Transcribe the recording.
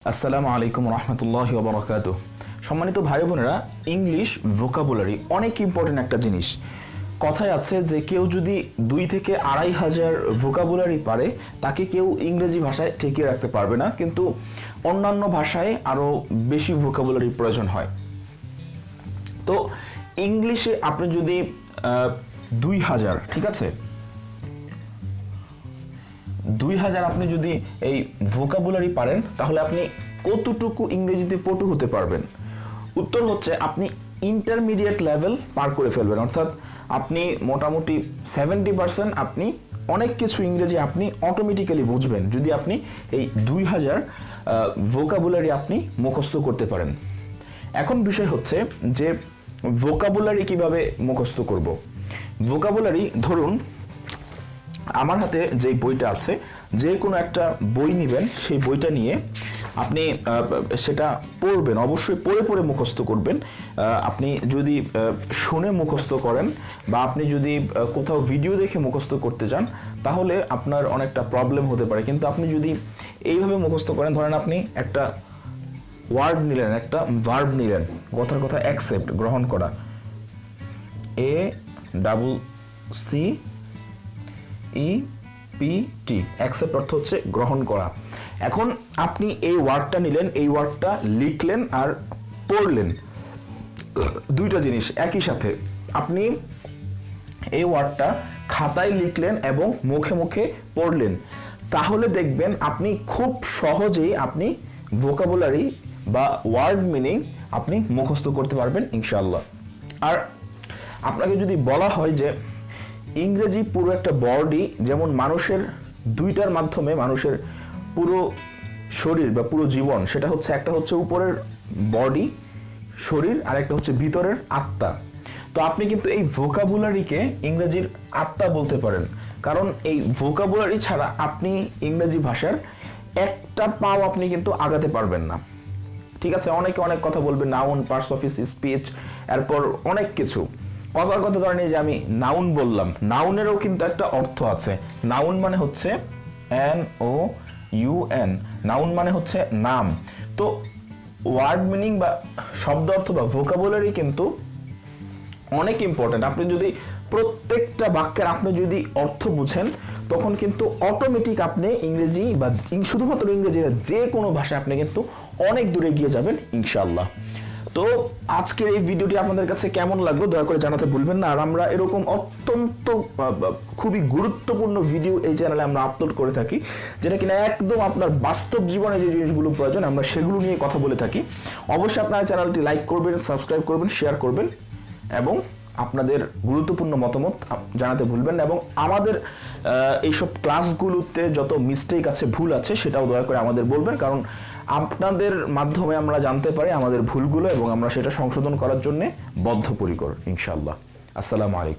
আসসালামু আলাইকুম রহমতুল্লাহি ওয়া বারাকাতুহু। সম্মানিত ভাই বোনেরা, ইংলিশ ভোকাবুলারি অনেক ইম্পর্টেন্ট একটা জিনিস। কথায় আছে যে কেউ যদি 2 থেকে 2,500 ভোকাবুলারি পারে তাকে কেউ ইংরেজি ভাষায় ঠেকিয়ে রাখতে পারবে না, কিন্তু অন্যান্য ভাষায় আরও বেশি ভোকাবুলারির প্রয়োজন হয়। তো ইংলিশে আপনি যদি 2000, ঠিক আছে, 2000 আপনি যদি এই ভোকাবুলারি পারেন তাহলে আপনি কতটুকু ইংরেজিতে পটু হতে পারবেন? উত্তর হচ্ছে আপনি ইন্টারমিডিয়েট লেভেল পার করে ফেলবেন, অর্থাৎ আপনি মোটামুটি 70% আপনি অনেক কিছু ইংরেজি আপনি অটোমেটিক্যালি বুঝবেন যদি আপনি এই 2000 ভোকাবুলারি আপনি মুখস্থ করতে পারেন। এখন বিষয় হচ্ছে যে ভোকাবুলারি কিভাবে মুখস্থ করব। ভোকাবুলারি, ধরুন আমার হাতে যে বইটা আছে, যে কোনো একটা বই নেবেন, সেই বইটা নিয়ে আপনি সেটা পড়বেন, অবশ্যই পড়ে পড়ে মুখস্থ করবেন। আপনি যদি শুনে মুখস্থ করেন বা আপনি যদি কোথাও ভিডিও দেখে মুখস্থ করতে চান তাহলে আপনার অনেকটা প্রবলেম হতে পারে, কিন্তু আপনি যদি এইভাবে মুখস্থ করেন, ধরেন আপনি একটা ওয়ার্ড নিলেন, একটা ভার্ব নিলেন, কথার কথা অ্যাকসেপ্ট, গ্রহণ করা, ACCEPT, অ্যাকসেপ্ট অর্থ হচ্ছে গ্রহণ করা। এখন আপনি এই ওয়ার্ডটা নিলেন, এই ওয়ার্ডটা লিখলেন আর পড়লেন, দুইটা জিনিস একই সাথে। আপনি এই ওয়ার্ডটা খাতায় লিখলেন এবং মুখে মুখে পড়লেন, তাহলে দেখবেন আপনি খুব সহজেই আপনি ভোকাবুলারি বা ওয়ার্ড মিনিং আপনি মুখস্থ করতে পারবেন ইনশাআল্লাহ। আর আপনাকে যদি বলা হয় যে ইংরেজি পুরো একটা বডি, যেমন মানুষের দুইটার মাধ্যমে মানুষের পুরো শরীর বা পুরো জীবন, সেটা হচ্ছে একটা হচ্ছে উপরের বডি শরীর আর একটা হচ্ছে ভিতরের আত্মা। তো আপনি কিন্তু এই ভোকাবুলারিকে ইংরেজির আত্মা বলতে পারেন, কারণ এই ভোকাবুলারি ছাড়া আপনি ইংরেজি ভাষার একটা পাও আপনি কিন্তু আগাতে পারবেন না। ঠিক আছে, অনেকে অনেক কথা বলবে, নাউন, পার্টস অফ স্পিচ, এরপর অনেক কিছু কথার কথা। ধরেন এই যে আমি নাউন বললাম, নাউনেরও কিন্তু একটা অর্থ আছে। নাউন মানে হচ্ছে NOUN, নাউন মানে হচ্ছে নাম। তো ওয়ার্ড মিনিং বা শব্দ অর্থ বা ভোকাবুলারি কিন্তু অনেক ইম্পর্টেন্ট। আপনি যদি প্রত্যেকটা বাক্যের আপনি যদি অর্থ বুঝেন তখন কিন্তু অটোমেটিক আপনি ইংরেজি বা শুধুমাত্র ইংরেজি না, যে কোনো ভাষায় আপনি কিন্তু অনেক দূরে গিয়ে যাবেন ইনশাআল্লাহ। তো আজকের এই ভিডিওটি আপনাদের কাছে কেমন লাগলো দয়া করে জানাতে ভুলবেন না। আর আমরা এরকম অত্যন্ত খুবই গুরুত্বপূর্ণ ভিডিও এই চ্যানেলে আমরা আপলোড করে থাকি, যেটা কিনা একদম আপনার বাস্তব জীবনে যে জিনিসগুলো প্রয়োজন আমরা সেগুলো নিয়ে কথা বলে থাকি। অবশ্যই আপনারা চ্যানেলটি লাইক করবেন, সাবস্ক্রাইব করবেন, শেয়ার করবেন এবং আপনাদের গুরুত্বপূর্ণ মতামত জানাতে ভুলবেন না। এবং আমাদের এইসব ক্লাসগুলোতে যত মিস্টেক আছে, ভুল আছে, সেটাও দয়া করে আমাদের বলবেন, কারণ আপনাদের মাধ্যমে আমরা জানতে পারি আমাদের ভুলগুলো এবং আমরা সেটা সংশোধন করার জন্য বদ্ধপরিকর ইনশাআল্লাহ। আসসালামু আলাইকুম।